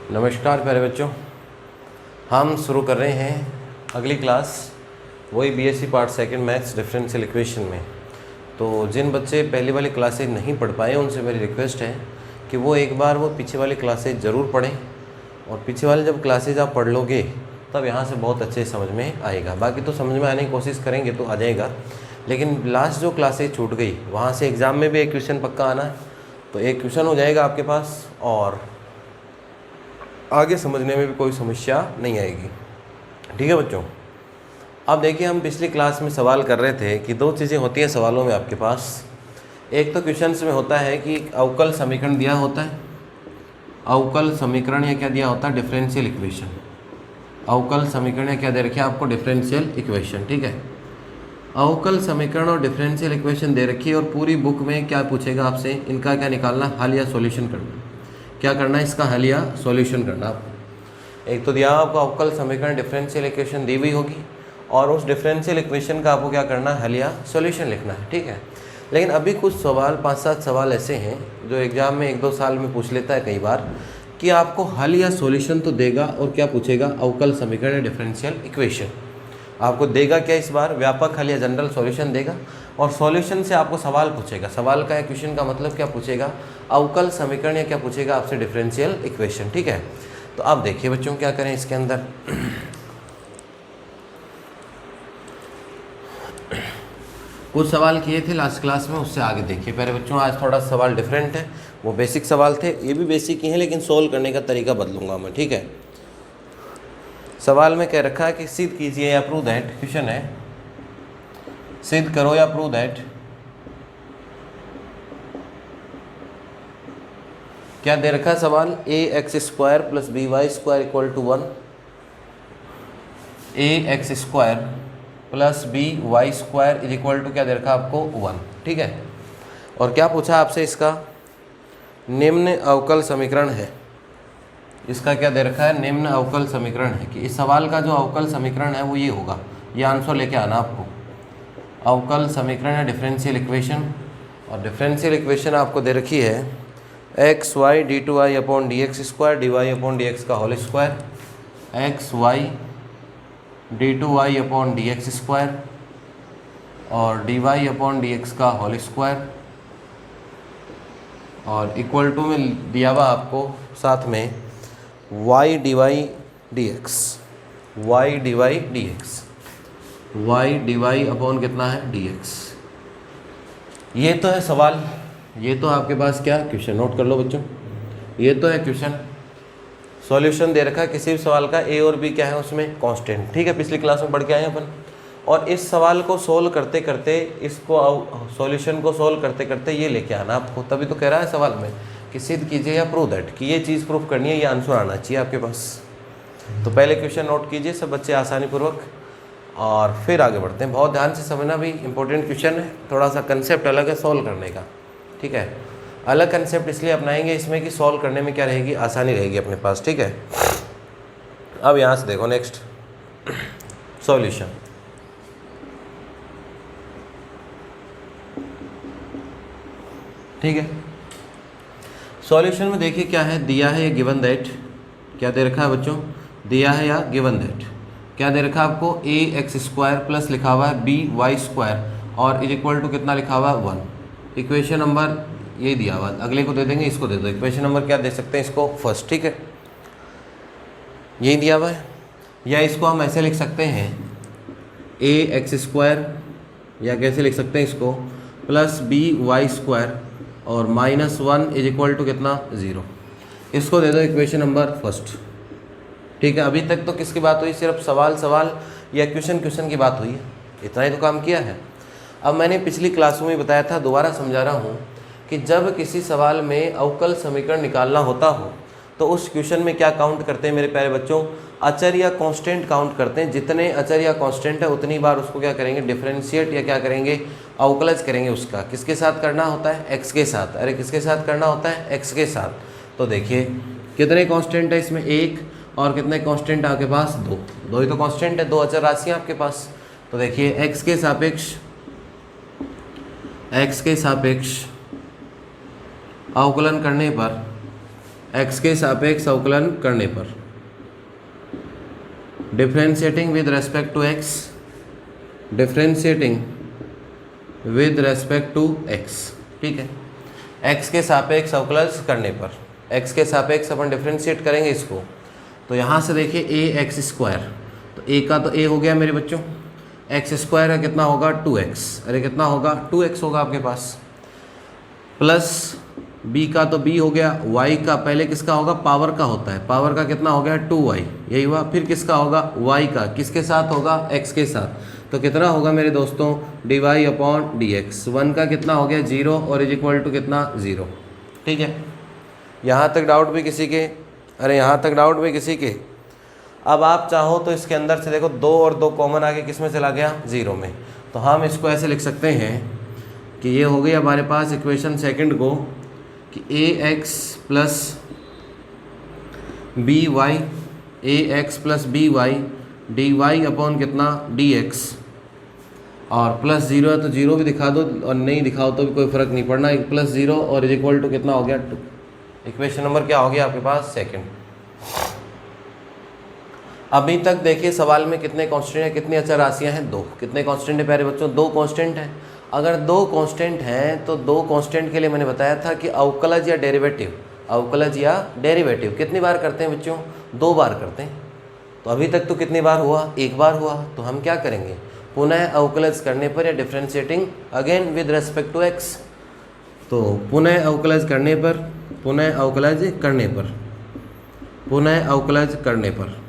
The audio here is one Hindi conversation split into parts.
नमस्कार प्यारे बच्चों, हम शुरू कर रहे हैं अगली क्लास वही BSc part second maths differential equation में। तो जिन बच्चे पहली वाली क्लासेज नहीं पढ़ पाए उनसे मेरी रिक्वेस्ट है कि वो एक बार वो पीछे वाली क्लासेज ज़रूर पढ़ें, और पीछे वाली जब क्लासेज आप पढ़ लोगे तब यहाँ से बहुत अच्छे समझ में आएगा। बाकी तो समझ में आने की कोशिश करेंगे तो आ जाएगा, लेकिन लास्ट जो क्लासेज छूट गई वहाँ से एग्ज़ाम में भी एक क्वेश्चन पक्का आना है, तो एक क्वेश्चन हो जाएगा आपके पास और आगे समझने में भी कोई समस्या नहीं आएगी। ठीक है बच्चों, अब देखिए हम पिछली क्लास में सवाल कर रहे थे कि दो चीज़ें होती हैं सवालों में आपके पास। एक तो क्वेश्चंस में होता है कि अवकल समीकरण दिया होता है, अवकल समीकरण या क्या दिया होता है, डिफरेंशियल इक्वेशन। अवकल समीकरण या क्या दे रखी है आपको, डिफरेंशियल इक्वेशन। ठीक है, अवकल समीकरण और डिफरेंशियल इक्वेशन दे रखी है और पूरी बुक में क्या पूछेगा आपसे, इनका क्या निकालना, हल या सॉल्यूशन करना। क्या करना है, इसका हल या सॉल्यूशन करना आपको। एक तो दिया आपको अवकल समीकरण डिफरेंशियल इक्वेशन दी हुई होगी और उस डिफरेंशियल इक्वेशन का आपको क्या करना है, हल या सॉल्यूशन लिखना है। ठीक है, लेकिन अभी कुछ सवाल 5-7 सवाल ऐसे हैं जो एग्जाम में 1-2 साल में पूछ लेता है कई बार, कि आपको हल या सॉल्यूशन तो देगा और क्या पूछेगा, अवकल समीकरण या डिफरेंशियल इक्वेशन आपको देगा क्या, इस बार व्यापक हल या जनरल सॉल्यूशन देगा और सॉल्यूशन से आपको सवाल पूछेगा। सवाल का है क्वेश्चन का मतलब क्या पूछेगा, अवकल समीकरण या क्या पूछेगा आपसे, डिफरेंशियल इक्वेशन। ठीक है, तो आप देखिए बच्चों क्या करें इसके अंदर। कुछ सवाल किए थे लास्ट क्लास में, उससे आगे देखिए प्यारे बच्चों। आज थोड़ा सवाल डिफरेंट है, वो बेसिक सवाल थे, ये भी बेसिक ही हैं लेकिन सोल्व करने का तरीका बदलूंगा मैं। ठीक है, सवाल में कह रखा है कि सिद्ध कीजिए या प्रूव दैट, क्वेश्चन है सिद्ध करो या प्रूव दैट, क्या दे रखा है सवाल, ax² + by² = 1, ax² + by² क्या दे रखा है आपको, 1। ठीक है, और क्या पूछा आपसे, इसका निम्न अवकल समीकरण है। इसका क्या दे रखा है, निम्न अवकल समीकरण है, कि इस सवाल का जो अवकल समीकरण है वो ये होगा, ये आंसर लेके आना आपको। अवकल समीकरण है डिफरेंशियल इक्वेशन, और डिफरेंशियल इक्वेशन आपको दे रखी है xy d2y/dx² dy/dx का होल स्क्वायर, xy d2y/dx² और dy/dx का होल स्क्वायर, और इक्वल टू में दिया हुआ आपको साथ में y dy/dx, y dy/dx, y dy/ कितना है, dx। ये तो है सवाल, ये तो आपके पास क्या क्वेश्चन, नोट कर लो बच्चों, ये तो है क्वेश्चन। सॉल्यूशन दे रखा है किसी भी सवाल का, ए और बी क्या है उसमें, कांस्टेंट। ठीक है, पिछली क्लास में पढ़ के आए अपन, और इस सवाल को सोल्व करते करते, इसको सॉल्यूशन को सोल्व करते करते ये लेके आना आपको। तभी तो कह रहा है सवाल में कि सिद्ध कीजिए या प्रूव दैट, कि ये चीज़ प्रूफ करनी है, ये आंसर आना चाहिए आपके पास। तो पहले क्वेश्चन नोट कीजिए सब बच्चे आसानी पूर्वक, और फिर आगे बढ़ते हैं। बहुत ध्यान से समझना भी, इंपॉर्टेंट क्वेश्चन है, थोड़ा सा कंसेप्ट अलग है सॉल्व करने का। ठीक है, अलग कंसेप्ट इसलिए अपनाएंगे इसमें कि सॉल्व करने में क्या रहेगी, आसानी रहेगी अपने पास। ठीक है, अब यहाँ से देखो नेक्स्ट सॉल्यूशन। ठीक है, सॉल्यूशन में देखिए क्या है, दिया है या गिवन दैट, क्या दे रखा है बच्चों, दिया है या गिवन दैट, क्या दे रखा है आपको, ax² प्लस लिखा हुआ है by² और इक्वल टू कितना लिखा हुआ है, 1। इक्वेशन नंबर ये दिया हुआ, अगले को दे देंगे, इसको दे दो। इक्वेशन नंबर क्या दे सकते हैं इसको, फर्स्ट। ठीक है, यही दिया हुआ है, या इसको हम ऐसे लिख सकते हैं ax², या कैसे लिख सकते हैं इसको, प्लस by² और -1 इक्वल टू कितना, 0। इसको दे दो इक्वेशन नंबर फर्स्ट। ठीक है, अभी तक तो किसकी बात हुई, सिर्फ सवाल सवाल या क्वेश्चन की बात हुई है, इतना ही तो काम किया है। अब मैंने पिछली क्लासों में बताया था, दोबारा समझा रहा हूँ, कि जब किसी सवाल में अवकल समीकरण निकालना होता हो तो उस क्वेश्चन में क्या काउंट करते हैं मेरे प्यारे बच्चों, अचर या कांस्टेंट काउंट करते हैं। जितने अचर या कांस्टेंट है उतनी बार उसको क्या करेंगे, डिफरेंशिएट या क्या करेंगे, अवकलज करेंगे। उसका किसके साथ करना होता है, एक्स के साथ। अरे किसके साथ करना होता है, एक्स के साथ। तो देखिए कितने कांस्टेंट है इसमें, 1, और कितने कांस्टेंट आपके पास, 2 ही तो कांस्टेंट है, 2 अचर राशियाँ आपके पास। तो देखिए एक्स के सापेक्ष अवकलन करने पर x के सापेक्ष अवकलन करने पर, differentiating with respect to x, differentiating with respect to x, ठीक है। x के सापेक्ष अवकलन करने पर, x के सापेक्ष अपन डिफरेंशिएट करेंगे इसको, तो यहाँ से देखिए a एक्स स्क्वायर, तो a का तो a हो गया मेरे बच्चों, एक्स स्क्वायर का कितना होगा 2x, अरे कितना होगा 2x होगा आपके पास, प्लस b का तो b हो गया, y का पहले किसका होगा, पावर का होता है, पावर का कितना हो गया 2y, यही हुआ, फिर किसका होगा y का, किसके साथ होगा x के साथ, तो कितना होगा मेरे दोस्तों dy अपॉन dx, 1 का कितना हो गया 0 और इज इक्वल टू कितना 0, ठीक है। यहाँ तक डाउट भी किसी के, अरे यहाँ तक डाउट भी किसी के। अब आप चाहो तो इसके अंदर से देखो 2 और 2 कॉमन आगे किस में चला गया 0 में, तो हम इसको ऐसे लिख सकते हैं कि ये हो गई हमारे पास इक्वेशन सेकंड को कि ax plus B Y, ax plus B Y D Y upon कितना dx, और प्लस 0 है तो 0 भी दिखा दो और नहीं दिखाओ तो भी कोई फ़र्क नहीं पड़ना, प्लस 0 और इज इक्वल टू कितना हो गया 2। इक्वेशन नंबर क्या हो गया आपके पास सेकंड। अभी तक देखिए सवाल में कितने कांस्टेंट हैं, कितनी अचर राशियां हैं, 2। कितने कांस्टेंट है प्यारे बच्चों, 2 कांस्टेंट हैं। अगर 2 कांस्टेंट हैं तो 2 कांस्टेंट के लिए मैंने बताया था कि अवकलज या डेरिवेटिव, अवकलज या डेरिवेटिव कितनी बार करते हैं बच्चों, 2 बार करते हैं। तो अभी तक तो कितनी बार हुआ, 1 बार हुआ, तो हम क्या करेंगे पुनः अवकलज करने पर या differentiating again with respect to x, तो पुनः अवकलज करने पर, पुनः अवकलज करने पर, पुनः अवकलज करने पर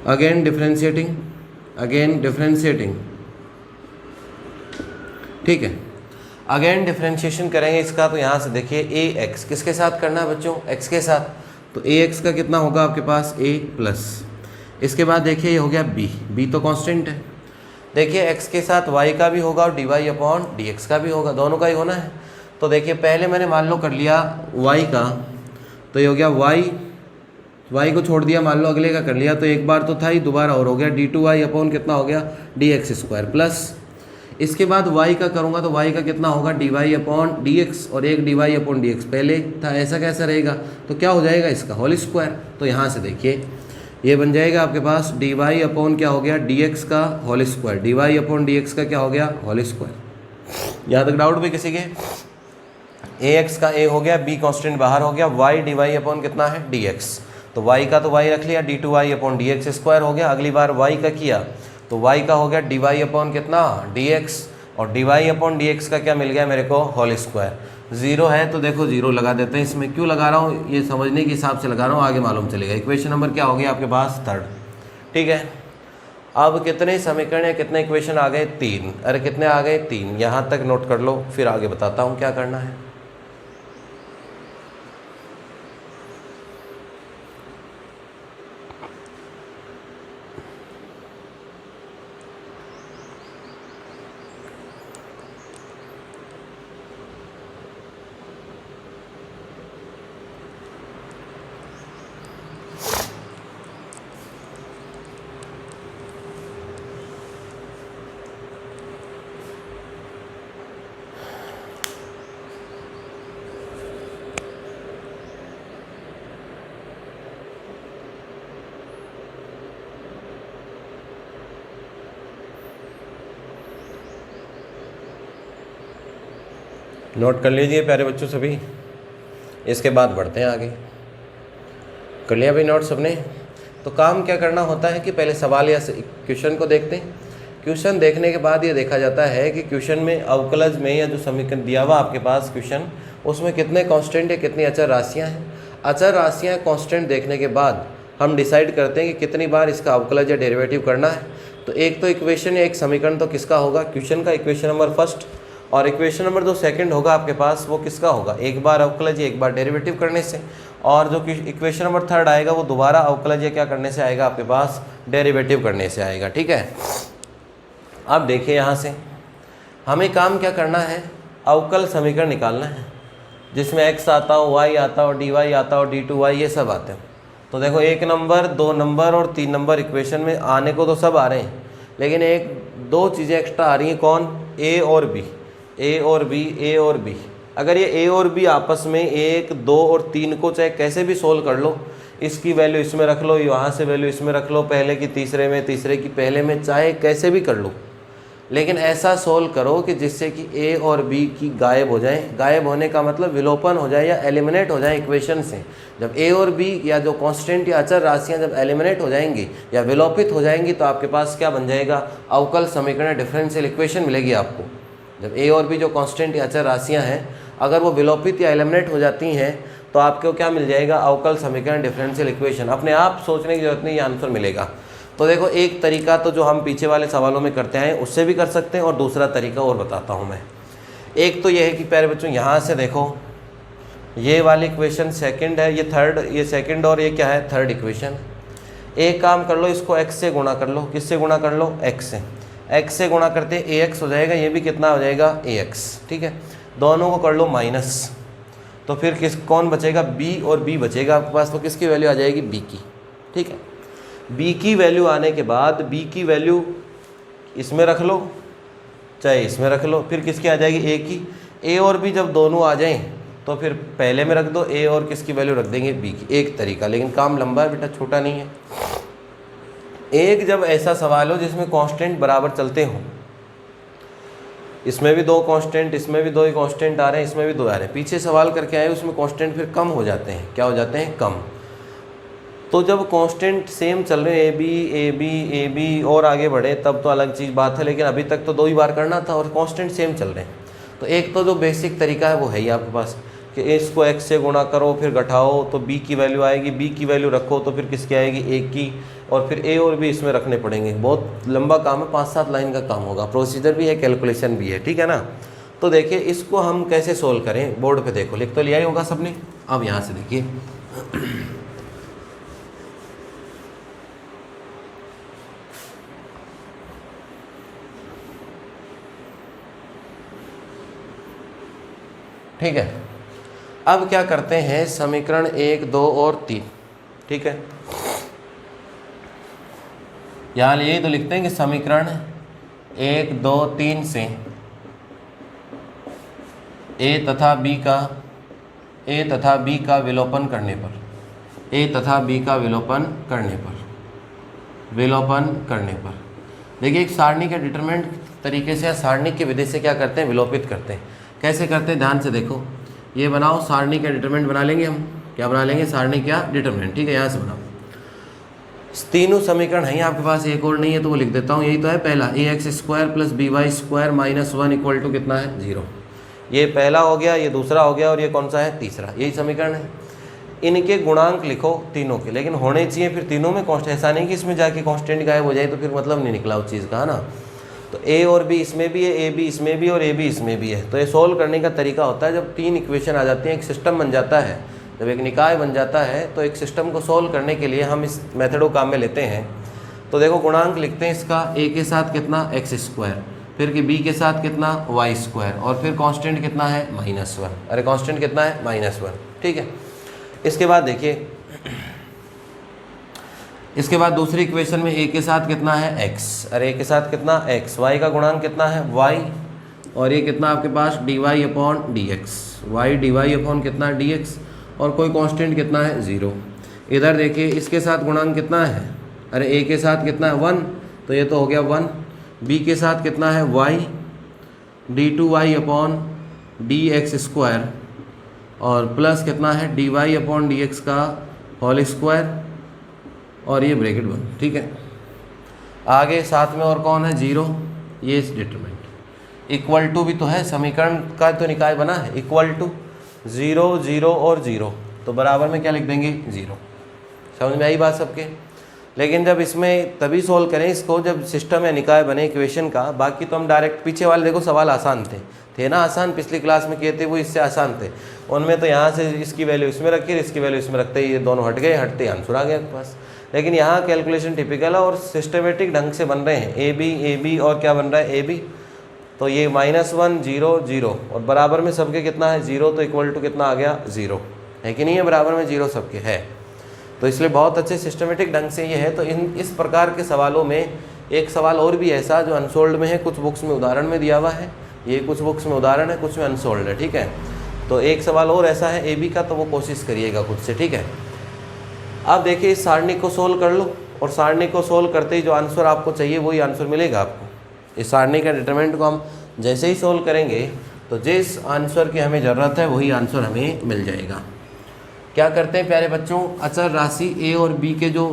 अगेन डिफ्रेंशिएटिंग, अगेन डिफ्रेंशिएटिंग, ठीक है। अगेन डिफ्रेंशिएशन करेंगे इसका, तो यहाँ से देखिए ax किसके साथ करना है बच्चों, x के साथ, तो ax का कितना होगा आपके पास a प्लस, इसके बाद देखिए ये हो गया b तो कांस्टेंट है, देखिए x के साथ y का भी होगा और dy अपॉन dx का भी होगा, दोनों का ही होना है। तो देखिए पहले मैंने मान लो कर लिया y का, तो ये हो गया y को छोड़ दिया, मान लो अगले का कर लिया, तो एक बार तो था ही, दोबारा और हो गया d2y अपॉन कितना हो गया dx स्क्वायर, प्लस इसके बाद y का करूँगा तो y का कितना होगा dy अपॉन dx, और एक dy अपॉन dx पहले था, ऐसा कैसा रहेगा, तो क्या हो जाएगा इसका होल स्क्वायर। तो यहाँ से देखिए ये बन जाएगा आपके पास dy अपॉन क्या हो गया dx का whole square, dy upon dx का क्या हो गया होल स्क्वायर। यहाँ तक डाउट भी किसी के, ax का a हो गया, b कांस्टेंट बाहर हो गया, y dy अपॉन कितना है dx, तो y का तो y रख लिया, d2y अपॉन dx स्क्वायर हो गया। अगली बार y का किया तो y का हो गया dy अपॉन कितना dx, और dy अपॉन dx का क्या मिल गया मेरे को होल स्क्वायर। 0 है तो देखो 0 लगा देते हैं, इसमें क्यों लगा रहा हूँ ये समझने के हिसाब से लगा रहा हूँ, आगे मालूम चलेगा। इक्वेशन नंबर क्या हो गया आपके पास 3rd, ठीक है। अब कितने समीकरण है, कितने इक्वेशन आ गए 3, अरे कितने आ गए 3, यहाँ तक नोट कर लो, फिर आगे बताता हूँ क्या करना है। नोट कर लीजिए प्यारे बच्चों सभी, इसके बाद बढ़ते हैं आगे। कर लिया भाई नोट सबने। तो काम क्या करना होता है कि पहले सवाल या क्वेश्चन को देखते हैं, क्वेश्चन देखने के बाद ये देखा जाता है कि क्वेश्चन में अवकलज में या जो समीकरण दिया हुआ आपके पास क्वेश्चन, उसमें कितने कांस्टेंट है, कितनी अचर राशियाँ हैं। अचर राशियाँ कांस्टेंट देखने के बाद हम डिसाइड करते हैं कि कितनी बार इसका अवकलज या डेरिवेटिव करना है। तो एक तो इक्वेशन या एक समीकरण तो किसका होगा, क्वेश्चन का इक्वेशन नंबर फर्स्ट, और इक्वेशन नंबर जो सेकंड होगा आपके पास वो किसका होगा, एक बार अवकलज या एक बार डेरिवेटिव करने से, और जो इक्वेशन नंबर थर्ड आएगा वो दोबारा अवकलज या क्या करने से आएगा आपके पास, डेरिवेटिव करने से आएगा। ठीक है, अब देखिए यहाँ से हमें काम क्या करना है, अवकल समीकरण निकालना है जिसमें x आता हो, y आता हो, dy आता हो, d2y ये सब आते हो। तो देखो 1 नंबर, 2 नंबर और 3 नंबर इक्वेशन में आने को तो सब आ रहे हैं, लेकिन एक दो चीज़ें एक्स्ट्रा आ रही हैं। कौन, a और b, a और b, a और b, अगर ये ए और बी आपस में 1, 2 और 3 को चाहे कैसे भी सोल्व कर लो, इसकी वैल्यू इसमें रख लो, वहाँ से वैल्यू इसमें रख लो, पहले की तीसरे में, तीसरे की पहले में, चाहे कैसे भी कर लो, लेकिन ऐसा सोल्व करो कि जिससे कि ए और बी की गायब हो जाए। गायब होने का मतलब विलोपन हो जाए या एलिमिनेट हो जाए इक्वेशन से। जब ए और बी या जो कांस्टेंट या अचर राशियाँ जब एलिमिनेट हो जाएंगी या विलोपित हो जाएंगी तो आपके पास क्या बन जाएगा, अवकल समीकरण, डिफरेंशियल इक्वेशन मिलेगी आपको। जब ए और बी जो कांस्टेंट या अचर राशियाँ हैं अगर वो विलोपित या एलिमिनेट हो जाती हैं तो आपको क्या मिल जाएगा, अवकल समीकरण, डिफरेंशियल इक्वेशन। अपने आप सोचने की जरूरत नहीं, ये आंसर मिलेगा। तो देखो एक तरीका तो जो हम पीछे वाले सवालों में करते हैं उससे भी कर सकते हैं, और दूसरा तरीका और बताता हूँ मैं। एक तो ये है कि प्यारे बच्चों यहाँ से देखो, ये वाली इक्वेशन सेकंड है, ये थर्ड, ये सेकंड और ये क्या है, थर्ड इक्वेशन। एक काम कर लो, इसको x से गुणा कर लो। किससे गुणा कर लो, x से। x से गुणा करते ax हो जाएगा, ये भी कितना हो जाएगा, ax। ठीक है, दोनों को कर लो माइनस, तो फिर कौन बचेगा, b और b बचेगा आपके पास। तो किसकी वैल्यू आ जाएगी, b की। ठीक है, b की वैल्यू आने के बाद b की वैल्यू इसमें रख लो चाहे इसमें रख लो, फिर किसकी आ जाएगी, a की। a और b जब दोनों आ जाएं तो फिर पहले में रख दो a और किसकी वैल्यू रख देंगे, b की। एक तरीका, लेकिन काम लंबा है बेटा, छोटा नहीं है। एक जब ऐसा सवाल हो जिसमें कांस्टेंट बराबर चलते हों, इसमें भी 2 कांस्टेंट, इसमें भी 2 ही कांस्टेंट आ रहे हैं, इसमें भी 2 आ रहे हैं, पीछे सवाल करके आए उसमें कांस्टेंट फिर कम हो जाते हैं। क्या हो जाते हैं, कम। तो जब कांस्टेंट सेम चल रहे हैं, ए बी और आगे बढ़े तब तो अलग चीज़ बात है, लेकिन अभी तक तो 2 ही बार करना था और कांस्टेंट सेम चल रहे हैं। तो एक तो जो बेसिक तरीका है वो है ही आपके पास कि इसको x से गुणा करो, फिर घटाओ तो b की वैल्यू आएगी, b की वैल्यू रखो तो फिर किसकी आएगी, a की, और फिर a और b इसमें रखने पड़ेंगे। बहुत लंबा काम है, 5-7 लाइन का काम होगा, प्रोसीजर भी है, कैलकुलेशन भी है। ठीक है ना। तो देखिए इसको हम कैसे सोल्व करें, बोर्ड पे देखो, लिख तो लिया ही होगा सबने। अब यहाँ से देखिए ठीक है, अब क्या करते हैं, समीकरण 1, 2 और 3। ठीक है, यहाँ यही तो लिखते हैं कि समीकरण 1, 2, 3 से a तथा b का विलोपन करने पर, देखिए एक सारणी के डिटरमिनेंट तरीके से या सारणी की विधि से क्या करते हैं, विलोपित करते हैं। कैसे करते हैं, ध्यान से देखो, ये बनाओ, सारणी का डिटरमिनेंट बना लेंगे हम। क्या बना लेंगे, सारणी क्या, डिटरमिनेंट। ठीक है, यहाँ से बनाओ। तीनों समीकरण हैं आपके पास, एक और नहीं है तो वो लिख देता हूँ। यही तो है पहला, ax² + by² - 1 = कितना है, 0। ये पहला हो गया, ये दूसरा हो गया, और ये कौन सा है, तीसरा। यही समीकरण है। इनके गुणांक लिखो तीनों के, लेकिन होने चाहिए फिर तीनों में कांस्टेंट। ऐसा नहीं कि इसमें जाके कांस्टेंट गायब हो जाए तो फिर मतलब नहीं निकला उस चीज़ का, है ना। तो a और b इसमें भी है, a b इसमें भी और a b इसमें भी है। तो ये सोल्व करने का तरीका होता है, जब 3 इक्वेशन आ जाती हैं, एक सिस्टम बन जाता है, जब एक निकाय बन जाता है तो एक सिस्टम को सोल्व करने के लिए हम इस मेथड को काम में लेते हैं। तो देखो गुणांक लिखते हैं इसका, a के साथ कितना, x², फिर कि b के साथ कितना, y², और फिर कांस्टेंट कितना है, -1। अरे कांस्टेंट कितना है, -1। ठीक है, इसके बाद देखिए, इसके बाद दूसरी इक्वेशन में a के साथ कितना है, x। अरे a के साथ कितना, x। y का गुणांक कितना है, y, और ये कितना आपके पास, dy/dx। y dy/ कितना, dx, और कोई कांस्टेंट कितना है, 0। इधर देखिए इसके साथ गुणांक कितना है, अरे a के साथ कितना है, 1, तो ये तो हो गया 1। b के साथ कितना है, y d2y/dx², और प्लस कितना है, dy/dx का होल स्क्वायर, और ये ब्रैकेट बंद। ठीक है, आगे साथ में और कौन है, 0। ये डिटरमिनेंट इक्वल टू भी तो है, समीकरण का तो निकाय बना है, इक्वल टू 0, 0 और 0, तो बराबर में क्या लिख देंगे, 0। समझ में आई बात सबके। लेकिन जब इसमें तभी सोल्व करें इसको जब सिस्टम या निकाय बने इक्वेशन का। बाकी तो हम डायरेक्ट, पीछे वाले देखो सवाल आसान थे ना, आसान, पिछली क्लास में किए थे वो, इससे आसान थे। उनमें तो यहाँ से इसकी वैल्यू इसमें रखी, इसकी वैल्यू इसमें रखते ही ये दोनों हट गए, हटते आंसर आ गया आपके पास। लेकिन यहाँ कैलकुलेशन टिपिकल है और सिस्टमेटिक ढंग से बन रहे हैं। ए बी और क्या बन रहा है, ए बी, तो ये -1, 0, 0, और बराबर में सबके कितना है, 0, तो इक्वल टू कितना आ गया, 0 है कि नहीं है, बराबर में 0 सबके है। तो इसलिए बहुत अच्छे सिस्टमेटिक ढंग से ये है। तो इस प्रकार के सवालों में एक सवाल और भी ऐसा जो अनसोल्ड में है, कुछ बुक्स में उदाहरण में दिया हुआ है, ये कुछ बुक्स में उदाहरण है, कुछ में अनसोल्ड है। ठीक है, तो एक सवाल और ऐसा है ए बी का, तो वो कोशिश करिएगा खुद से, ठीक है। अब देखिए इस सारणी को सोल्व कर लो, और सारणी को सोल्व करते ही जो आंसर आपको चाहिए वही आंसर मिलेगा आपको। इस सारणी का डिटरमिनेंट को हम जैसे ही सोल्व करेंगे तो जिस आंसर की हमें ज़रूरत है वही आंसर हमें मिल जाएगा। क्या करते हैं प्यारे बच्चों, अचर राशि ए और बी के जो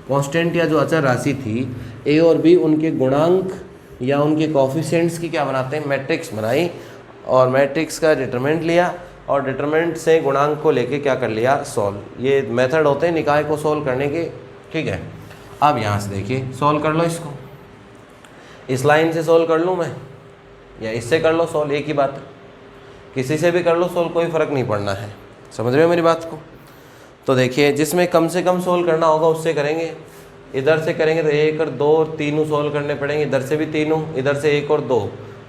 कांस्टेंट या जो अचर राशि थी ए और बी, उनके गुणांक या उनके कोफिशिएंट्स की क्या बनाते हैं, मैट्रिक्स बनाई, और मैट्रिक्स का डिटरमिनेंट लिया, और डिटरमिनेंट से गुणांक को लेके क्या कर लिया, सॉल्व। ये मेथड होते हैं निकाय को सॉल्व करने के, ठीक है। अब यहाँ से देखिए सॉल्व कर लो इसको, इस लाइन से सॉल्व कर लूँ मैं या इससे कर लो सॉल्व, एक ही बात है, किसी से भी कर लो सॉल्व, कोई फ़र्क नहीं पड़ना है। समझ रहे हो मेरी बात को। तो देखिए जिसमें कम से कम सोल्व करना होगा उससे करेंगे। इधर से करेंगे तो 1 और 2 और 3 सोल्व करने पड़ेंगे, इधर से भी 3, इधर से 1 और 2,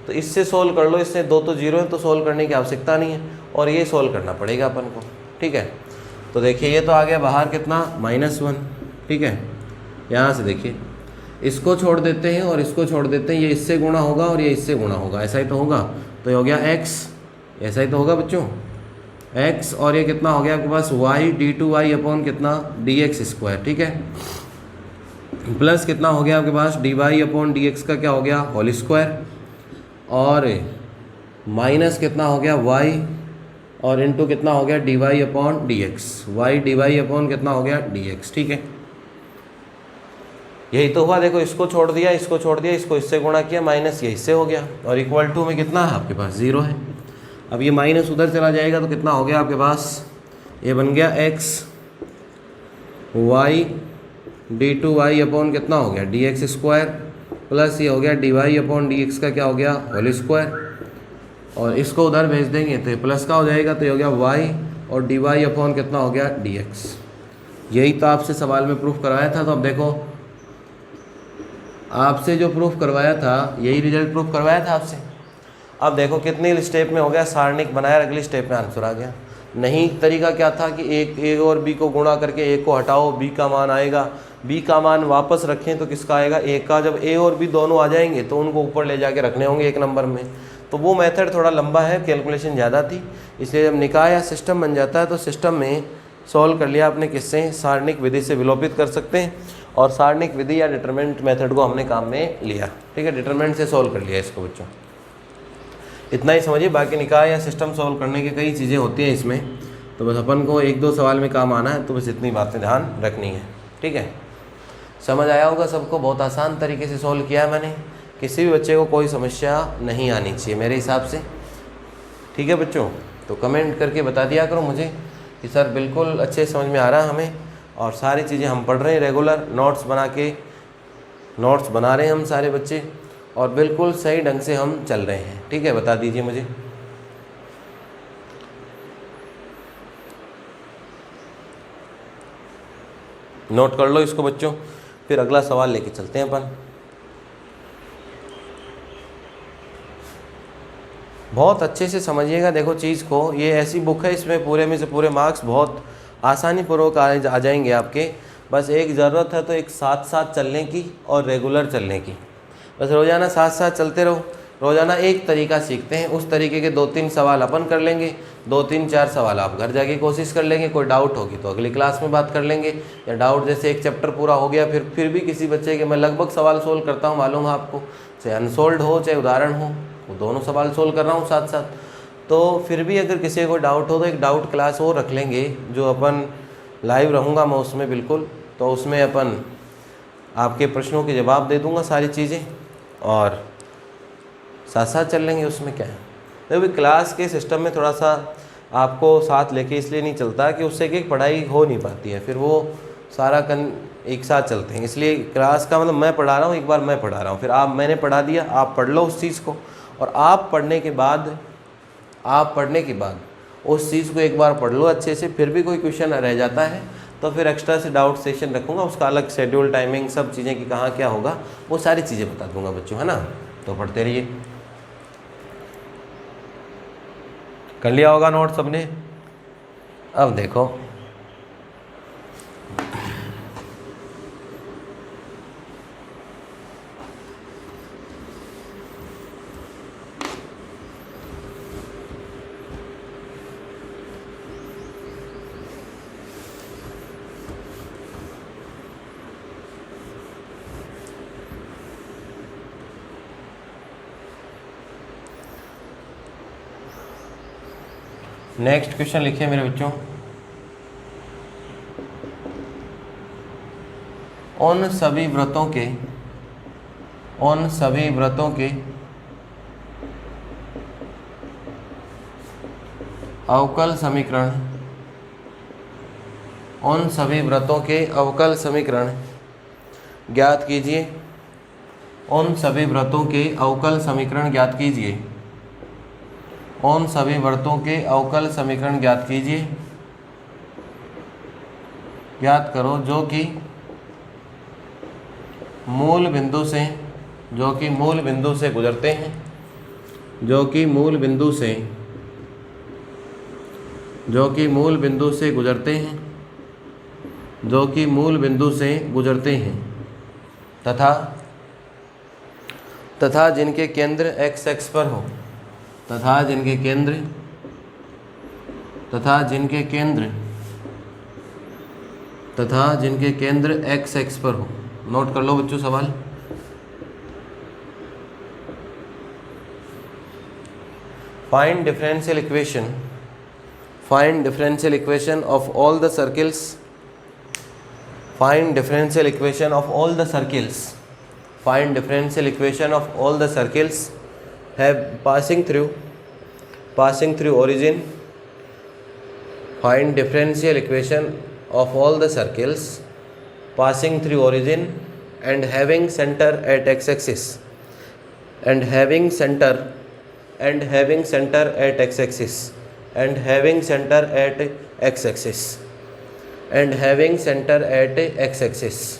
तो इससे सोल्व कर लो, इससे 2 तो 0 है तो सोल्व करने की आवश्यकता नहीं है, और ये सोल्व करना पड़ेगा अपन को, ठीक है। तो देखिए ये तो आ गया बाहर कितना, -1, ठीक है। यहाँ से देखिए इसको छोड़ देते हैं और इसको छोड़ देते हैं, ये इससे गुणा होगा और ये इससे गुणा होगा, ऐसा ही तो होगा। तो ये हो गया x, ऐसा ही तो होगा बच्चों, x, और ये कितना हो गया आपके पास y d2y अपॉन कितना dx², ठीक है। प्लस कितना हो गया आपके पास dy अपॉन dx का क्या हो गया होल स्क्वायर, और माइनस कितना हो गया y, और इनटू कितना हो गया dy upon dx, y dy upon कितना हो गया dx, ठीक है। यही तो हुआ, देखो इसको छोड़ दिया, इसको छोड़ दिया, इसको इससे गुणा किया, माइनस ये इससे हो गया, और इक्वल टू में कितना है आपके पास 0 है। अब ये माइनस उधर चला जाएगा तो कितना हो गया आपके पास, ये बन गया x y d2y अपॉन कितना हो गया dx², प्लस ये हो गया dy अपॉन dx का क्या हो गया होल स्क्वायर, और इसको उधर भेज देंगे तो ये प्लस का हो जाएगा, तो ये हो गया y और dy अपॉन कितना हो गया dx। यही तो आपसे सवाल में प्रूफ करवाया था। तो अब देखो आपसे जो प्रूफ करवाया था यही रिजल्ट प्रूफ करवाया था आपसे। अब देखो कितनी स्टेप में हो गया, सारणिक बनाया, अगली स्टेप में आंसर आ गया। नहीं तरीका क्या था कि एक ए और बी को गुणा करके ए को हटाओ, बी का मान आएगा, बी का मान वापस रखें तो किसका आएगा ए का। जब ए और बी दोनों आ जाएंगे तो उनको ऊपर ले जाके रखने होंगे 1 नंबर में। तो वो मेथड थोड़ा लंबा है, कैलकुलेशन ज़्यादा थी, इसलिए जब निकाय या सिस्टम बन जाता है तो सिस्टम में सॉल्व कर लिया आपने किससे, सारणिक विधि से विलोपित कर सकते हैं, और सारणिक विधि या डिटरमिनेंट मेथड को हमने काम में लिया, ठीक है। डिटरमिनेंट से सॉल्व कर लिया इसको बच्चों, इतना ही समझिए। बाकी निकाय या सिस्टम सॉल्व करने की कई चीज़ें होती हैं इसमें, तो बस अपन को 1-2 सवाल में काम आना है, तो बस इतनी बातें ध्यान रखनी है, ठीक है। समझ आया होगा सबको, बहुत आसान तरीके से सॉल्व किया है मैंने, किसी भी बच्चे को कोई समस्या नहीं आनी चाहिए मेरे हिसाब से, ठीक है बच्चों। तो कमेंट करके बता दिया करो मुझे कि सर बिल्कुल अच्छे समझ में आ रहा है हमें, और सारी चीज़ें हम पढ़ रहे हैं रेगुलर, नोट्स बना के नोट्स बना रहे हैं हम सारे बच्चे, और बिल्कुल सही ढंग से हम चल रहे हैं, ठीक है। बता दीजिए मुझे। नोट कर लो इसको बच्चों, फिर अगला सवाल लेके चलते हैं अपन। बहुत अच्छे से समझिएगा देखो चीज़ को, ये ऐसी बुक है इसमें पूरे में से पूरे मार्क्स बहुत आसानी पूर्वक आ जाएंगे आपके। बस एक ज़रूरत है तो एक साथ साथ चलने की और रेगुलर चलने की, बस रोज़ाना साथ साथ चलते रहो। रोज़ाना एक तरीका सीखते हैं, उस तरीके के 2-3 सवाल अपन कर लेंगे, 2-3-4 सवाल आप घर जाके कोशिश कर लेंगे। कोई डाउट होगी तो अगली क्लास में बात कर लेंगे, या डाउट जैसे एक चैप्टर पूरा हो गया फिर भी किसी बच्चे के, मैं लगभग सवाल सोल्व करता हूँ मालूम है आपको, चाहे अनसोल्ड हो चाहे उदाहरण हो, वो दोनों सवाल सोल्व कर रहा हूँ साथ साथ। तो फिर भी अगर किसी को डाउट हो तो एक डाउट क्लास और रख लेंगे, जो अपन लाइव रहूँगा मैं उसमें बिल्कुल, तो उसमें अपन आपके प्रश्नों के जवाब दे दूँगा सारी चीज़ें, और साथ साथ चल लेंगे, उसमें क्या है। देखो क्लास के सिस्टम में थोड़ा सा आपको साथ लेके इसलिए नहीं चलता कि उससे एक पढ़ाई हो नहीं पाती है, फिर वो सारा एक साथ चलते हैं। इसलिए क्लास का मतलब मैं पढ़ा रहा हूँ, एक बार मैं पढ़ा रहा हूँ, फिर मैंने पढ़ा दिया, आप पढ़ लो उस चीज़ को, और आप पढ़ने के बाद उस चीज़ को एक बार पढ़ लो अच्छे से, फिर भी कोई क्वेश्चन रह जाता है तो फिर एक्स्ट्रा से डाउट सेशन रखूँगा, उसका अलग शेड्यूल टाइमिंग सब चीज़ें कि कहाँ क्या होगा वो सारी चीज़ें बता दूँगा बच्चों, है ना। तो पढ़ते रहिए। कर लिया होगा नोट सबने। अब देखो नेक्स्ट क्वेश्चन लिखिए मेरे बच्चों, उन सभी व्रतों के अवकल समीकरण, उन सभी व्रतों के अवकल समीकरण ज्ञात कीजिए। उन सभी व्रतों के अवकल समीकरण ज्ञात कीजिए। उन सभी व्रतों के अवकल समीकरण ज्ञात कीजिए। ज्ञात करो जो कि मूल बिंदु से गुजरते हैं, जो कि मूल बिंदु से गुजरते हैं तथा जिनके केंद्र x एक्स पर हो, तथा जिनके केंद्र x एक्स पर हो। नोट कर लो बच्चों सवाल। Find differential equation of all the circles. Find differential equation of all the circles. Find differential equation of all the circles have passing through origin. Find differential equation of all the circles passing through origin and having center at x-axis. And having center at x-axis. And having center at x-axis. And having centre at x axis.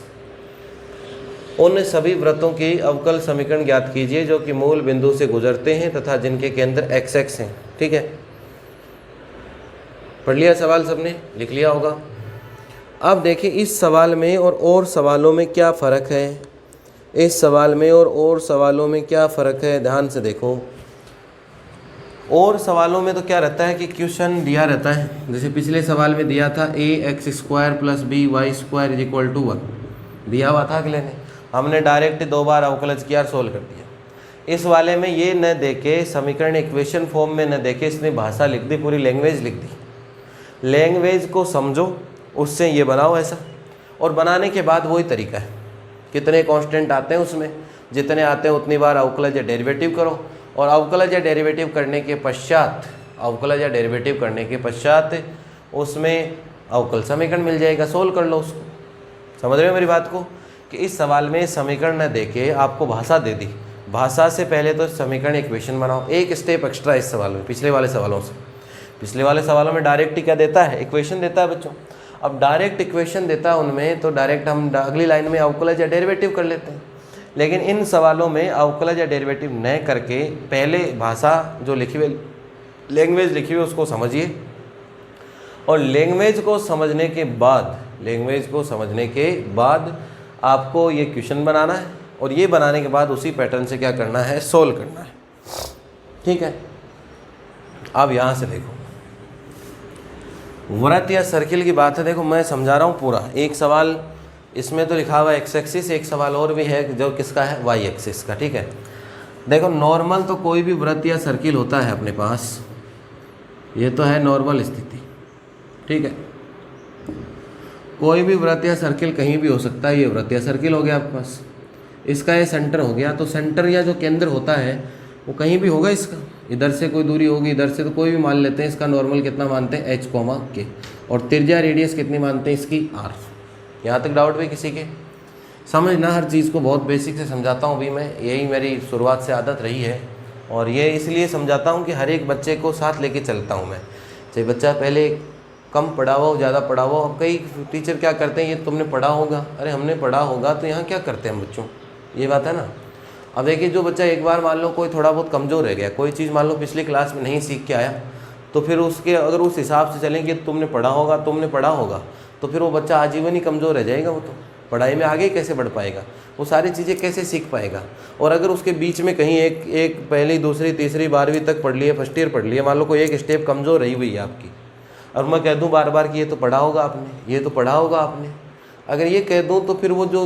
उन सभी व्रतों की अवकल समीकरण ज्ञात कीजिए जो कि मूल बिंदु से गुजरते हैं तथा जिनके केंद्र एक्स एक्स हैं। ठीक है, पढ़ लिया सवाल सबने, लिख लिया होगा। अब देखिए इस सवाल में और सवालों में क्या फ़र्क है। इस सवाल में और सवालों में क्या फ़र्क है, ध्यान से देखो। और सवालों में तो क्या रहता है कि क्वेश्चन दिया रहता है, जैसे पिछले सवाल में दिया था ax² + by² = 1 दिया हुआ था अगले ने, हमने डायरेक्ट 2 बार अवकलज किया और सोल्व कर दिया। इस वाले में ये न देके समीकरण इक्वेशन फॉर्म में न देके इसने भाषा लिख दी, पूरी लैंग्वेज लिख दी। लैंग्वेज को समझो, उससे ये बनाओ ऐसा, और बनाने के बाद वही तरीका है। कितने कांस्टेंट आते हैं उसमें, जितने आते हैं उतनी बार अवकलज या डेरिवेटिव करो, और अवकलज या डेरिवेटिव करने के पश्चात उसमें अवकल समीकरण मिल जाएगा, सोल्व कर लो उसको। समझ रहे हो मेरी बात को, कि इस सवाल में समीकरण न देके आपको भाषा दे दी। भाषा से पहले तो समीकरण इक्वेशन बनाओ, एक स्टेप एक्स्ट्रा इस सवाल में पिछले वाले सवालों से। पिछले वाले सवालों में डायरेक्ट ही क्या देता है, इक्वेशन देता है बच्चों। अब डायरेक्ट इक्वेशन देता है उनमें, तो डायरेक्ट हम अगली लाइन में अवकलज या डेरिवेटिव कर लेते हैं। लेकिन इन सवालों में अवकलज या डेरिवेटिव न करके पहले भाषा जो लिखी हुई, लैंग्वेज लिखी हुई उसको समझिए, और लैंग्वेज को समझने के बाद आपको ये क्वेश्चन बनाना है, और ये बनाने के बाद उसी पैटर्न से क्या करना है, सोल्व करना है। ठीक है, अब यहाँ से देखो वृत्त या सर्किल की बात है। देखो मैं समझा रहा हूँ पूरा, एक सवाल इसमें तो लिखा हुआ है एक्स एक्सिस, एक सवाल और भी है जो किसका है, वाई एक्सिस का। ठीक है, देखो नॉर्मल तो कोई भी वृत्त या सर्किल होता है अपने पास, ये तो है नॉर्मल स्थिति। ठीक है, कोई भी वृत्त या सर्किल कहीं भी हो सकता है, ये वृत्त या सर्किल हो गया आपके पास, इसका ये सेंटर हो गया। तो सेंटर या जो केंद्र होता है वो कहीं भी होगा, इसका इधर से कोई दूरी होगी, इधर से तो कोई भी मान लेते हैं। इसका नॉर्मल कितना मानते हैं, h, और त्रिज्या रेडियस कितनी मानते हैं इसकी, r। यहाँ तक डाउट भी किसी के? समझना, हर चीज़ को बहुत बेसिक से समझाता हूँ भी मैं, यही मेरी शुरुआत से आदत रही है, और ये इसलिए समझाता हूँ कि हर एक बच्चे को साथ लेके चलता हूँ मैं। चाहे बच्चा पहले कम पढ़ा हो, ज़्यादा पढ़ा हो। अब कई टीचर क्या करते हैं, ये तुमने पढ़ा होगा, अरे हमने पढ़ा होगा तो यहाँ क्या करते हैं हम बच्चों, ये बात है ना। अब देखिए जो बच्चा एक बार मान लो कोई थोड़ा बहुत कमज़ोर रह गया, कोई चीज़ मान लो पिछली क्लास में नहीं सीख के आया, तो फिर उसके अगर उस हिसाब से चलेंगे तुमने पढ़ा होगा तो फिर वो बच्चा आजीवन ही कमज़ोर रह जाएगा। वो तो पढ़ाई में आगे कैसे बढ़ पाएगा, वो सारी चीज़ें कैसे सीख पाएगा। और अगर उसके बीच में कहीं एक पहली दूसरी तीसरी 12वीं तक पढ़ लिए, फर्स्ट ईयर पढ़ लिए, मान लो कोई एक स्टेप कमज़ोर रही हुई है आपकी, और मैं कह दूँ बार बार कि ये तो पढ़ा होगा आपने, अगर ये कह दूँ तो फिर वो जो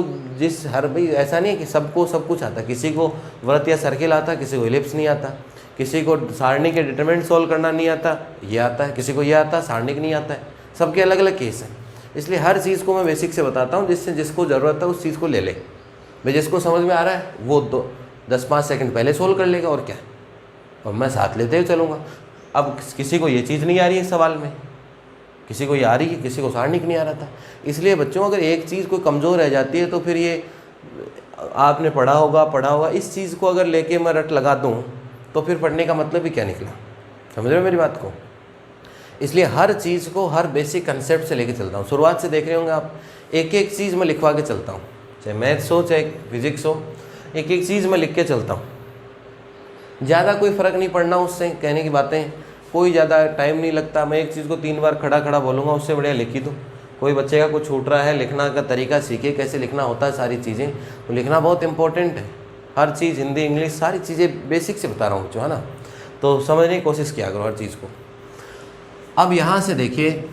हर भाई ऐसा नहीं है कि सबको सब कुछ आता, किसी को वृत्त या सर्किल आता, किसी को इलिप्स नहीं आता, किसी को सारणी के डिटरमिनेंट सोल्व करना नहीं आता, ये आता है, किसी को ये आता है, सारणी नहीं आता है, सबके अलग अलग केस हैं। इसलिए हर चीज़ को मैं बेसिक से बताता हूँ, जिससे जिसको ज़रूरत है उस चीज़ को ले ले। भाई जिसको समझ में आ रहा है वो 10-5 सेकंड पहले सोल्व कर लेगा और क्या, और मैं साथ लेते हुए चलूँगा। अब किसी को ये चीज़ नहीं आ रही है इस सवाल में, किसी को ये आ रही है, किसी को सारणी नहीं आ रहा था। इसलिए बच्चों अगर एक चीज़ कोई कमज़ोर रह जाती है तो फिर ये आपने पढ़ा होगा, इस चीज़ को अगर लेके मैं रट लगा दूँ तो फिर पढ़ने का मतलब ही क्या निकला। समझ रहे हो मेरी बात को? इसलिए हर चीज़ को हर बेसिक कंसेप्ट से लेके चलता हूँ। शुरुआत से देख रहे होंगे आप, एक एक चीज़ मैं लिखवा के चलता हूँ, चाहे मैथ्स हो चाहे फिजिक्स हो, एक एक चीज़ मैं लिख के चलता हूँ। ज़्यादा कोई फ़र्क नहीं पड़ना उससे, कहने की बातें कोई ज़्यादा टाइम नहीं लगता। मैं एक चीज़ को 3 बार खड़ा खड़ा बोलूँगा, उससे बढ़िया लिख ही दूँ। कोई बच्चे का कुछ छूट रहा है, लिखना का तरीका सीखे, कैसे लिखना होता है, सारी चीज़ें तो लिखना बहुत इंपॉर्टेंट है। हर चीज़ हिंदी इंग्लिश सारी चीज़ें बेसिक से बता रहा हूँ बच्चों, है ना, तो समझने की कोशिश किया करो हर चीज़ को। अब यहाँ से देखिए,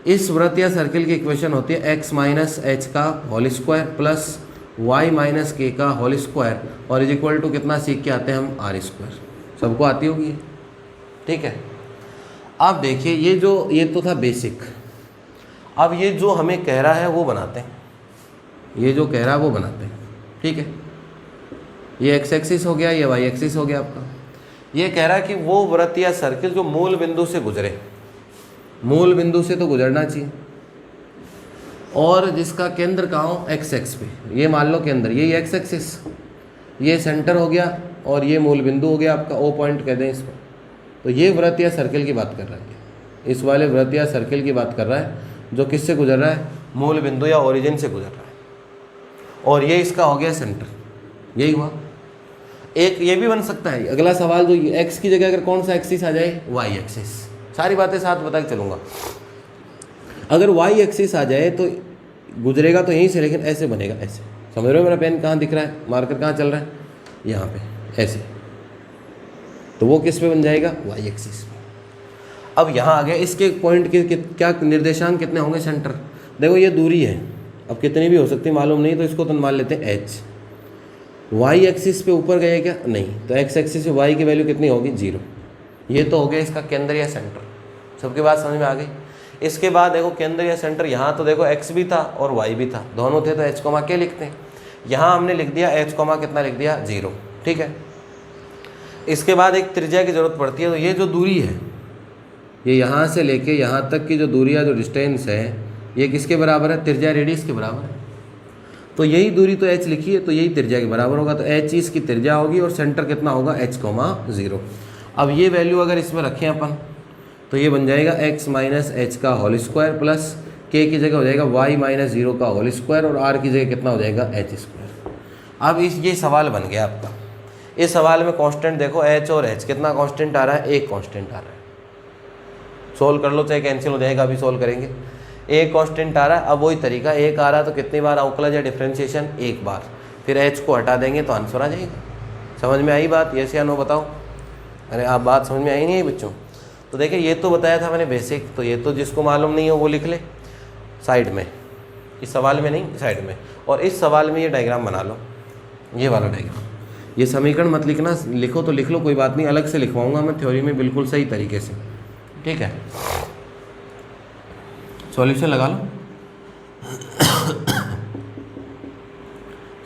इस वृत्त या सर्किल की इक्वेशन होती है x माइनस एच का whole square plus y minus K का होल स्क्वायर और इज इक्वल टू कितना सीख के आते हैं हम, आर स्क्वायर। सबको आती होगी, ठीक है। अब देखिए ये तो था बेसिक। अब ये जो हमें कह रहा है वो बनाते हैं, ये जो कह रहा है वो बनाते हैं, ठीक है। ये x एक्सिस हो गया, ये y एक्सिस हो गया आपका। ये कह रहा है कि वो वृत्त या सर्किल जो मूल बिंदु से गुजरे, मूल बिंदु से तो गुजरना चाहिए, और जिसका केंद्र कहाँ हो, x एक्स पे, ये मान लो केंद्र, ये x एक्सिस, ये सेंटर हो गया और ये मूल बिंदु हो गया आपका, O पॉइंट कह दें इसको। तो ये वृत्त या सर्किल की बात कर रहा है, इस वाले वृत्त या सर्किल की बात कर रहा है जो किससे गुजर रहा है, मूल बिंदु या ओरिजिन से गुजर रहा है, और ये इसका हो गया सेंटर। यही हुआ। एक ये भी बन सकता है अगला सवाल, जो x की जगह अगर कौन सा एक्सिस आ जाए, y एक्सिस। सारी बातें साथ बता के चलूँगा। अगर y एक्सिस आ जाए तो गुजरेगा तो यहीं से, लेकिन ऐसे बनेगा, ऐसे। समझ रहे हो मेरा पेन कहाँ दिख रहा है, मार्कर कहाँ चल रहा है, यहाँ पे ऐसे। तो वो किस पे बन जाएगा, y एक्सिस पे। अब यहाँ आ गया, इसके पॉइंट के क्या निर्देशांक कितने होंगे, सेंटर। देखो ये दूरी है, अब कितनी भी हो सकती है मालूम नहीं, तो इसको तो मान लेते हैं h। y एक्सिस पे ऊपर गए क्या, नहीं, तो x एक्सिस पे y की वैल्यू कितनी होगी, 0। ये तो हो गया इसका केंद्र या सेंटर। सबके बात समझ में आ गई। इसके बाद देखो केंद्र या सेंटर, यहाँ तो देखो x भी था और y भी था, दोनों थे, तो h कॉमा क्या लिखते हैं। यहाँ हमने लिख दिया h कॉमा कितना लिख दिया, 0, ठीक है। इसके बाद एक त्रिज्या की ज़रूरत पड़ती है। तो ये जो दूरी है, ये यहाँ से लेके यहाँ तक की जो दूरी या जो डिस्टेंस है, ये किसके बराबर है, त्रिज्या रेडियस के बराबर है। तो यही दूरी तो h लिखी है, तो यही त्रिज्या के बराबर होगा। तो h इसकी त्रिज्या होगी और सेंटर कितना होगा, h कॉमा 0। अब ये वैल्यू अगर इसमें रखें अपन, तो ये बन जाएगा x माइनस एच का होल स्क्वायर प्लस k की जगह हो जाएगा y माइनस 0 का होल स्क्वायर और r की जगह कितना हो जाएगा, h स्क्वायर। अब ये सवाल बन गया आपका। इस सवाल में कांस्टेंट देखो h और h, कितना कांस्टेंट आ रहा है, एक कांस्टेंट आ रहा है। सोल्व कर लो, चाहे कैंसिल हो जाएगा, अभी सोल्व करेंगे। एक कांस्टेंट आ रहा है। अब वही तरीका, एक आ रहा है तो कितनी बार अवकलज या डिफरेंशिएशन, एक बार, फिर h को हटा देंगे तो आंसर आ जाएगा। समझ में आई बात, यस या नो बताओ। अरे आप बात समझ में आई नहीं है बच्चों। तो देखिए ये तो बताया था मैंने बेसिक, तो ये तो जिसको मालूम नहीं हो वो लिख ले साइड में, इस सवाल में नहीं, साइड में। और इस सवाल में ये डायग्राम बना लो, ये वाला डायग्राम। ये समीकरण मत लिखना, लिखो तो लिख लो, कोई बात नहीं, अलग से लिखवाऊंगा मैं थ्योरी में बिल्कुल सही तरीके से, ठीक है। सॉल्यूशन लगा लो,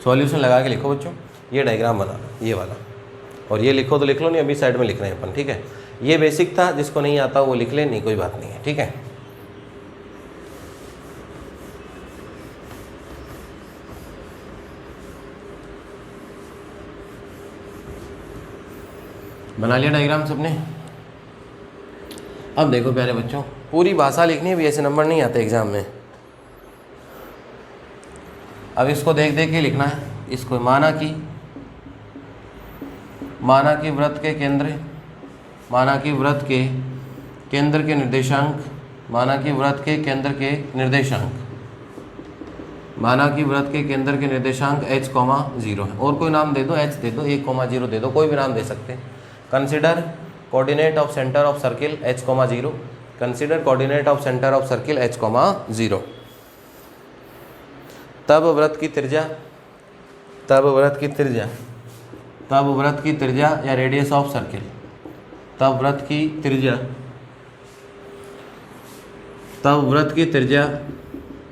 सॉल्यूशन लगा के लिखो बच्चों, ये डायग्राम बना लो, ये वाला। और ये लिखो तो लिख लो, नहीं अभी साइड में लिख रहे हैं अपन, ठीक है। ये बेसिक था, जिसको नहीं आता वो लिख ले, नहीं कोई बात नहीं है, ठीक है। बना लिया डायग्राम सबने। अब देखो प्यारे बच्चों, पूरी भाषा लिखनी है, भी ऐसे नंबर नहीं आते एग्जाम में। अब इसको देख देख के लिखना है। इसको माना कि वृत्त के केंद्र, माना कि वृत्त के केंद्र के निर्देशांक, माना कि वृत्त के केंद्र के निर्देशांक, माना कि वृत्त के केंद्र के निर्देशांक h, 0 है। और कोई नाम दे दो, h दे दो, 1, 0 दे दो, कोई भी नाम दे सकते हैं। Consider coordinate of centre of circle h, 0। Consider coordinate of centre of circle h, 0। तब वृत्त की त्रिज्या या रेडियस ऑफ सर्किल, तब वृत्त की त्रिज्या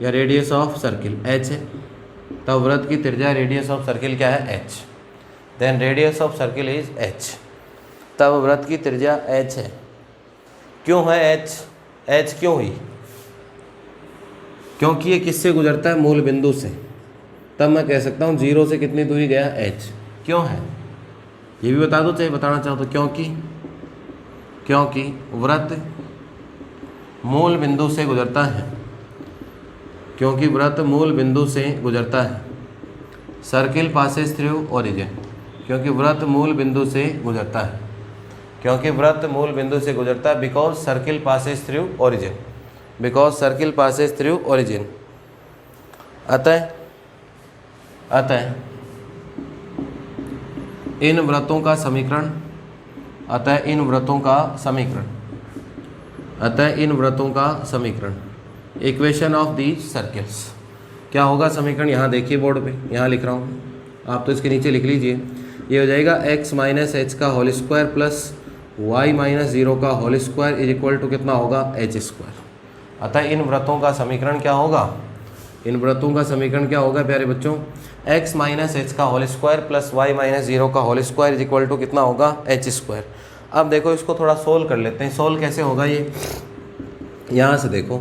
या रेडियस ऑफ सर्किल h है। तब वृत्त की त्रिज्या रेडियस ऑफ सर्किल क्या है, h। Then radius of circle is h। तब वृत्त की त्रिज्या h है। क्यों है h क्यों हुई? क्योंकि ये किससे गुजरता है, मूल बिंदु से। तब मैं कह सकता हूँ 0 से कितनी दूरी गया, h। क्यों है ये भी बता दो, चाहे बताना चाहो तो। क्योंकि वृत्त मूल बिंदु से गुजरता है, क्योंकि वृत्त मूल बिंदु से गुजरता है। सर्किल पासेस थ्रू ओरिजिन, क्योंकि वृत्त मूल बिंदु से गुजरता है, because circle passes through origin. अतः इन वृत्तों का समीकरण इक्वेशन ऑफ दीज सर्किल्स क्या होगा समीकरण, यहाँ देखिए बोर्ड पे, यहाँ लिख रहा हूँ, आप तो इसके नीचे लिख लीजिए। ये हो जाएगा x माइनस एच का whole square plus y minus 0 का whole square is equal to कितना होगा, h स्क्वायर। अतः इन वृत्तों का समीकरण क्या होगा, प्यारे बच्चों, x माइनस एच का whole square plus y minus 0 का whole square is equal to कितना होगा, h स्क्वायर। अब देखो इसको थोड़ा सोल्व कर लेते हैं। सोल्व कैसे होगा ये, यहाँ से देखो।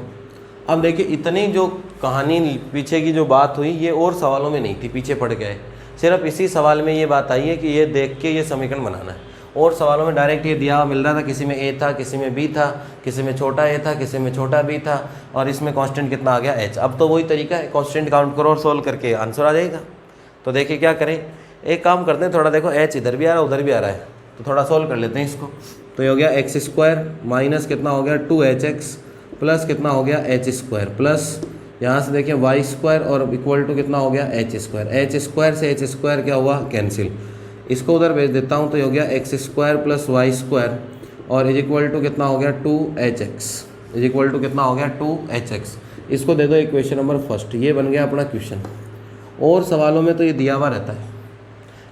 अब देखिए इतनी जो कहानी पीछे की जो बात हुई ये और सवालों में नहीं थी, पीछे पड़ गए। सिर्फ इसी सवाल में ये बात आई है कि ये देख के ये समीकरण बनाना है। और सवालों में डायरेक्ट ये दिया हुआ मिल रहा था, किसी में a था, किसी में b था, किसी में छोटा a था, किसी में छोटा b था, और इसमें कांस्टेंट कितना आ गया, h। अब तो वही तरीका है, कांस्टेंट काउंट करो और सोल्व करके आंसर आ जाएगा। तो देखिए क्या करें, एक काम करते हैं, थोड़ा देखो h इधर भी आ रहा है उधर भी आ रहा है, तो थोड़ा सोल्व कर लेते हैं इसको। तो ये हो गया x स्क्वायर माइनस कितना हो गया 2hx प्लस कितना हो गया h स्क्वायर, प्लस यहाँ से देखिए y स्क्वायर और इक्वल टू कितना हो गया h स्क्वायर। h स्क्वायर से h स्क्वायर क्या हुआ, कैंसिल। इसको उधर भेज देता हूँ तो ये हो गया x square plus Y square और इज इक्वल टू कितना हो गया 2hx। इसको दे दो इक्वेशन नंबर फर्स्ट। ये बन गया अपना क्वेश्चन। और सवालों में तो ये दिया हुआ रहता है,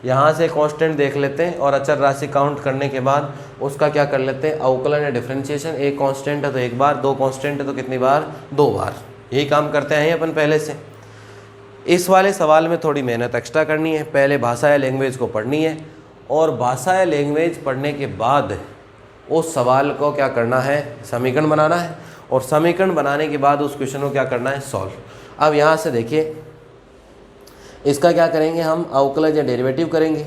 यहाँ से कांस्टेंट देख लेते हैं और अचर राशि काउंट करने के बाद उसका क्या कर लेते हैं, अवकलन या डिफरेंशिएशन। एक कांस्टेंट है तो एक बार, दो कांस्टेंट है तो कितनी बार, दो बार। यही काम करते हैं अपन पहले से। इस वाले सवाल में थोड़ी मेहनत एक्स्ट्रा करनी है। पहले भाषा या लैंग्वेज को पढ़नी है और भाषा या लैंग्वेज पढ़ने के बाद उस सवाल को क्या करना है, समीकरण बनाना है, और समीकरण बनाने के बाद उस क्वेश्चन को क्या करना है, सॉल्व। अब यहाँ से देखिए इसका क्या करेंगे हम, अवकलज या डेरिवेटिव करेंगे।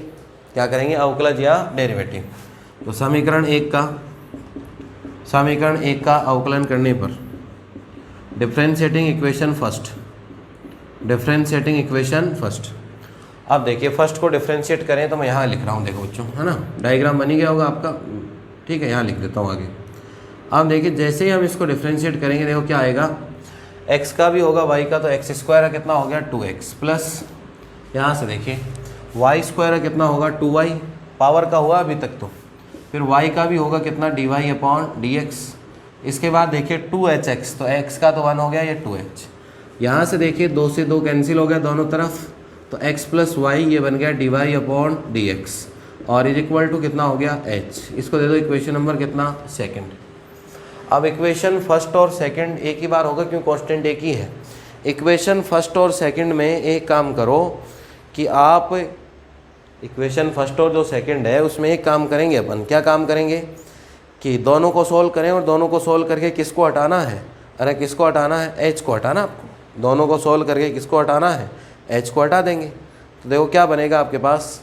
क्या करेंगे, अवकलज या डेरिवेटिव। तो समीकरण एक का अवकलन करने पर डिफरेंशिएटिंग इक्वेशन फर्स्ट। अब देखिए फर्स्ट को डिफरेंशिएट करें तो मैं यहाँ लिख रहा हूँ, देखो बच्चों, है ना, डायग्राम बनी गया होगा आपका, ठीक है, यहाँ लिख देता हूँ आगे। अब देखिए जैसे ही हम इसको डिफरेंशिएट करेंगे, देखो क्या आएगा, x का भी होगा y का, तो x स्क्वायर का कितना हो गया 2x प्लस यहाँ से देखिए y स्क्वायर का कितना होगा 2y, पावर का हुआ अभी तक तो, फिर y का भी होगा कितना dy/dx। इसके बाद देखिए 2hx, तो x का तो 1 हो गया, ये 2h। यहाँ से देखिए 2 से 2 कैंसिल हो गया दोनों तरफ, तो x प्लस वाई ये बन गया dy/dx और इज इक्वल टू कितना हो गया h। इसको दे दो इक्वेशन नंबर कितना, सेकंड। अब इक्वेशन फर्स्ट और सेकंड एक ही बार होगा क्यों, कांस्टेंट एक ही है। इक्वेशन फर्स्ट और सेकंड में एक काम करो कि आप इक्वेशन फर्स्ट और जो सेकंड है उसमें एक काम करेंगे अपन, क्या काम करेंगे कि दोनों को सोल्व करें और दोनों को सोल्व करके किसको हटाना है, अरे किसको हटाना है, h को हटाना आपको। दोनों को सोल्व करके किसको हटाना है, h को हटा देंगे। तो देखो क्या बनेगा आपके पास,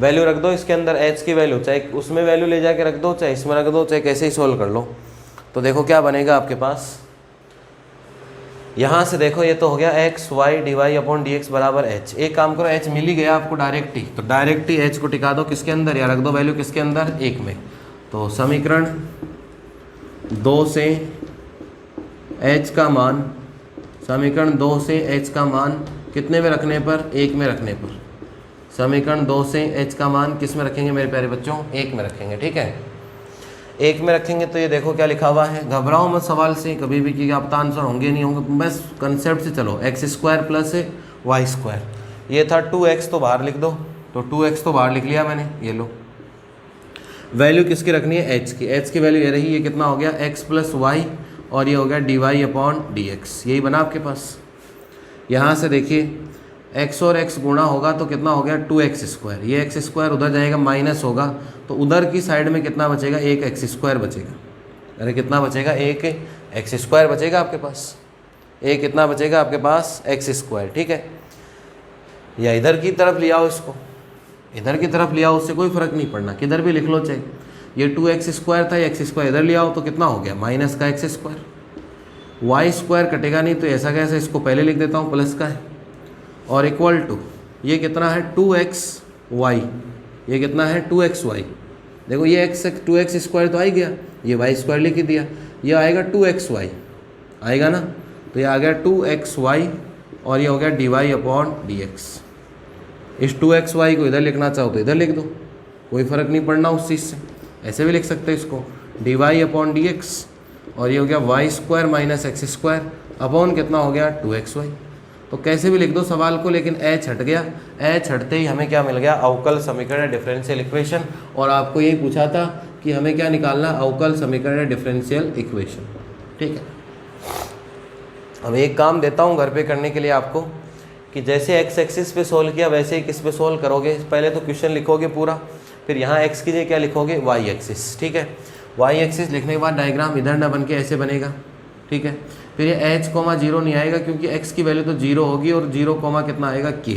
वैल्यू रख दो इसके अंदर, h की वैल्यू, चाहे उसमें वैल्यू ले जाके रख दो, चाहे इसमें रख दो, चाहे कैसे ही सोल्व कर लो। तो देखो क्या बनेगा आपके पास, यहाँ से देखो ये तो हो गया x y dy/dx बराबर h। एक काम करो, h मिल ही गया आपको डायरेक्ट ही, तो डायरेक्ट ही h को टिका दो किसके अंदर, या रख दो वैल्यू किसके अंदर, 1 में। तो समीकरण 2 से h का मान, समीकरण 2 से h का मान कितने में रखने पर, 1 में रखने पर। समीकरण 2 से h का मान किस में रखेंगे मेरे प्यारे बच्चों, 1 में रखेंगे, ठीक है। 1 में रखेंगे तो ये देखो क्या लिखा हुआ है, घबराओ मत सवाल से कभी भी कि आपका आंसर होंगे नहीं होंगे, बस कंसेप्ट से चलो। x square plus Y square, ये था 2x तो बाहर लिख दो, तो 2x तो बाहर लिख लिया मैंने, ये लो वैल्यू किसकी रखनी है, एच की। एच की वैल्यू ये रही, ये कितना हो गया एक्स प्लस वाई, और ये हो गया D Y upon D X. यही बना आपके पास। यहाँ से देखिए x और x गुणा होगा तो कितना हो गया 2x²। ये x² उधर जाएगा माइनस होगा, तो उधर की साइड में कितना बचेगा, एक x² बचेगा। अरे कितना बचेगा, एक x² बचेगा आपके पास। एक कितना बचेगा आपके पास, x²। ठीक है, या इधर की तरफ ले आओ इसको, इधर की तरफ ले आओ, उससे कोई फ़र्क नहीं पड़ना, किधर भी लिख लो चाहे। ये 2x² था, x² इधर ले आओ तो कितना हो गया माइनस का x²। y² कटेगा नहीं तो ऐसा कैसे, इसको पहले लिख देता हूँ, प्लस का है, और इक्वल टू ये कितना है 2xy, ये कितना है 2xy। देखो ये 2x² तो आ ही गया, ये y² लिख ही दिया, ये आएगा 2xy आएगा ना, तो ये आ गया 2xy, और ये हो गया dy अपॉन dx। इस 2xy को इधर लिखना चाहो तो इधर लिख दो, कोई फ़र्क नहीं पड़ना उस चीज़ से। ऐसे भी लिख सकते हो इसको, dy अपॉन dx, और ये हो गया y² माइनस x² अपॉन कितना हो गया 2xy। तो कैसे भी लिख दो सवाल को, लेकिन h हट गया। h हटते ही हमें क्या मिल गया, अवकल समीकरण डिफरेंशियल इक्वेशन। और आपको यही पूछा था कि हमें क्या निकालना, अवकल समीकरण डिफरेंशियल इक्वेशन। ठीक है, अब एक काम देता हूँ घर पे करने के लिए आपको, कि जैसे x एक्सिस पे सोल्व किया वैसे ही किस पे सोल्व करोगे। पहले तो क्वेश्चन लिखोगे पूरा, फिर यहाँ x की जगह क्या लिखोगे, y एक्सिस। ठीक है, y एक्सिस लिखने के बाद डायग्राम इधर ना बन के ऐसे बनेगा। ठीक है, फिर ये h, 0 नहीं आएगा क्योंकि x की वैल्यू तो 0 होगी, और 0, कितना आएगा k,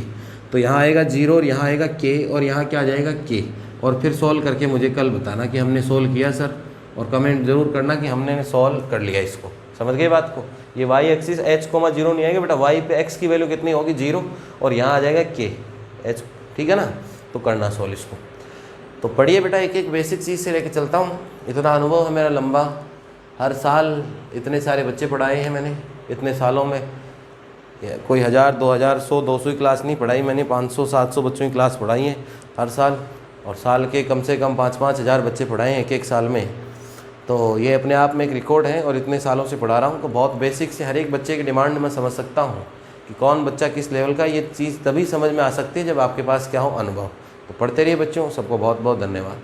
तो यहाँ आएगा 0 और यहाँ आएगा k, और यहाँ क्या आ जाएगा k। और फिर सोल्व करके मुझे कल बताना कि हमने सोल्व किया सर, और कमेंट ज़रूर करना कि हमने सोल्व कर लिया इसको। समझ गए बात को। ये y एक्सिस h, 0 नहीं आएगा बेटा, y पे x की वैल्यू कितनी होगी 0, और यहाँ आ जाएगा k h। ठीक है ना, तो करना सोल्व इसको। तो पढ़िए बेटा, एक एक बेसिक चीज़ से लेके चलता हूँ। इतना अनुभव है मेरा लंबा, हर साल इतने सारे बच्चे पढ़ाए हैं मैंने इतने सालों में। कोई 1000, 2000, 100, 200 की क्लास नहीं पढ़ाई मैंने, 500, 700 बच्चों की क्लास पढ़ाई है हर साल, और साल के कम से कम 5-5 हज़ार बच्चे पढ़ाए हैं एक साल में। तो ये अपने आप में एक रिकॉर्ड है, और इतने सालों से पढ़ा रहा हूँ, तो बहुत बेसिक से हर एक बच्चे की डिमांड मैं समझ सकता हूँ कि कौन बच्चा किस लेवल का। ये चीज़ तभी समझ में आ सकती है जब आपके पास क्या हो, अनुभव। तो पढ़ते रहिए बच्चों, सबको बहुत बहुत धन्यवाद।